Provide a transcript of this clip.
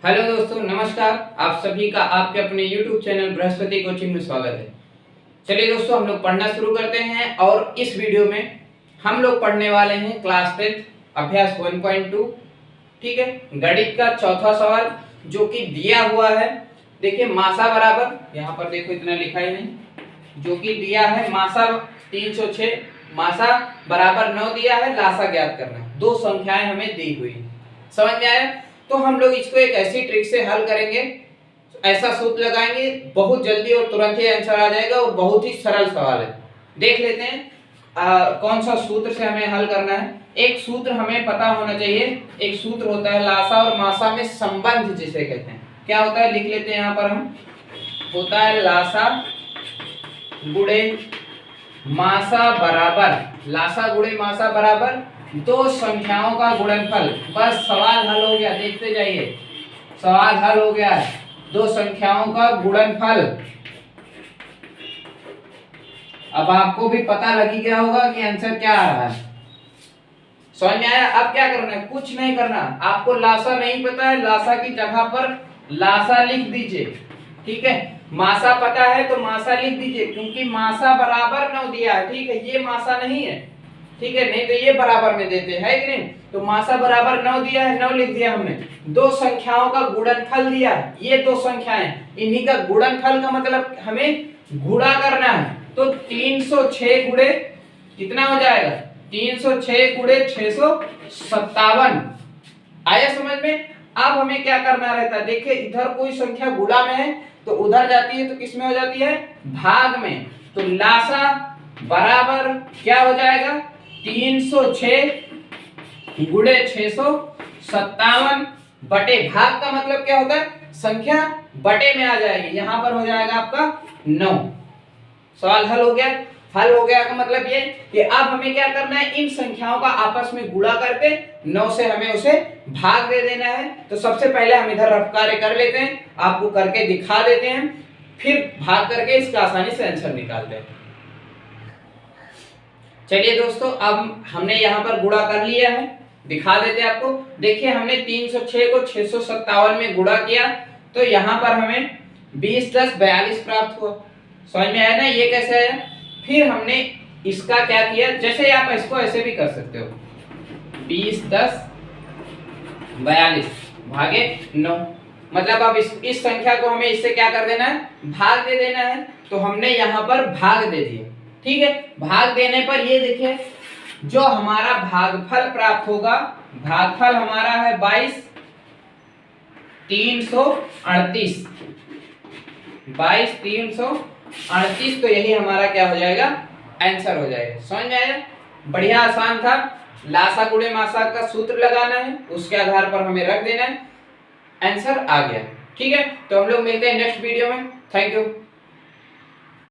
Hello दोस्तों, नमस्कार। आप सभी का आपके अपने YouTube चैनल बृहस्पति कोचिंग में स्वागत है। चलिए दोस्तों, हम लोग पढ़ना शुरू करते हैं और इस वीडियो में हम लोग पढ़ने वाले हैं क्लास 10 अभ्यास 1.2। ठीक है, गणित का चौथा सवाल जो कि दिया हुआ है। देखिए, मासा बराबर, यहाँ पर देखो इतना लिखा ही नहीं, जो कि दिया है मासा 306, मासा बराबर 9 दिया है, लासा ज्ञात करना है। दो संख्याएं हमें दी हुई है, समझ में आया? तो हम लोग इसको एक ऐसी ट्रिक से हल करेंगे, ऐसा सूत्र लगाएंगे, बहुत जल्दी और तुरंत ही आंसर आ जाएगा और बहुत ही सरल सवाल है। देख लेते हैं कौन सा सूत्र से हमें हल करना है। एक सूत्र हमें पता होना चाहिए, एक सूत्र होता है लासा और मासा में संबंध जिसे कहते हैं। क्या होता है, लिख लेते हैं यहाँ पर हम। होता है लासा गुणे मासा बराबर, लासा गुणे मासा बराबर दो संख्याओं का गुणनफल। बस सवाल हल हो गया, देखते जाइए, सवाल हल हो गया है। दो संख्याओं का गुणनफल। अब आपको भी पता लग ही गया होगा कि आंसर क्या आ रहा है। समझ में आया? अब क्या करना है, कुछ नहीं करना। आपको लासा नहीं पता है, लासा की जगह पर लासा लिख दीजिए। ठीक है, मासा पता है तो मासा लिख दीजिए, क्योंकि मासा बराबर 9 दिया है। ठीक है, ये मासा नहीं है, ठीक है, नहीं तो ये बराबर में देते हैं कि नहीं। तो मासा बराबर 9 दिया है, 9 लिख दिया हमने। दो संख्याओं का गुणनफल दिया है, ये दो संख्याएं, इन्हीं का गुणनफल का मतलब हमें गुणा करना है। तो 306 गुणे कितना हो जाएगा, 306 गुणे 657। आया समझ में? अब हमें क्या करना रहता है, देखिए इधर कोई संख्या गुणा में है तो उधर जाती है, तो किस में हो जाती है, भाग में। तो लासा बराबर क्या हो जाएगा, 306 गुणे 657 बटे भाग का मतलब क्या होता है, संख्या बटे में आ जाएगी। यहां पर हो जाएगा आपका 9। सवाल हल हो गया। हल हो गया का मतलब ये कि अब हमें क्या करना है, इन संख्याओं का आपस में गुणा करके 9 से हमें उसे भाग दे देना है। तो सबसे पहले हम इधर रफ कार्य कर लेते हैं, आपको करके दिखा देते हैं, फिर भाग करके इसका आसानी से आंसर निकालते हैं। चलिए दोस्तों, अब हमने यहाँ पर गुणा कर लिया है, दिखा देते हैं आपको। देखिए, हमने 306 को 657 में गुणा किया, तो यहाँ पर हमें 20 + 42 प्राप्त हुआ। समझ में आया ना, ये कैसे आया? फिर हमने इसका क्या किया, जैसे आप इसको ऐसे भी कर सकते हो, 20 + 42 भागे 9, मतलब अब इस संख्या को हमें इससे क्या कर देना है, भाग दे देना है। तो हमने यहाँ पर भाग दे दिया। ठीक है, भाग देने पर ये देखिए, जो हमारा भागफल प्राप्त होगा, भागफल हमारा है 22 338, 22 338। तो यही हमारा क्या हो जाएगा, आंसर हो जाएगा। समझ में आया? बढ़िया आसान था। लासा गुणे मासा का सूत्र लगाना है, उसके आधार पर हमें रख देना है, आंसर आ गया। ठीक है, तो हम लोग मिलते हैं नेक्स्ट वीडियो में। Thank you.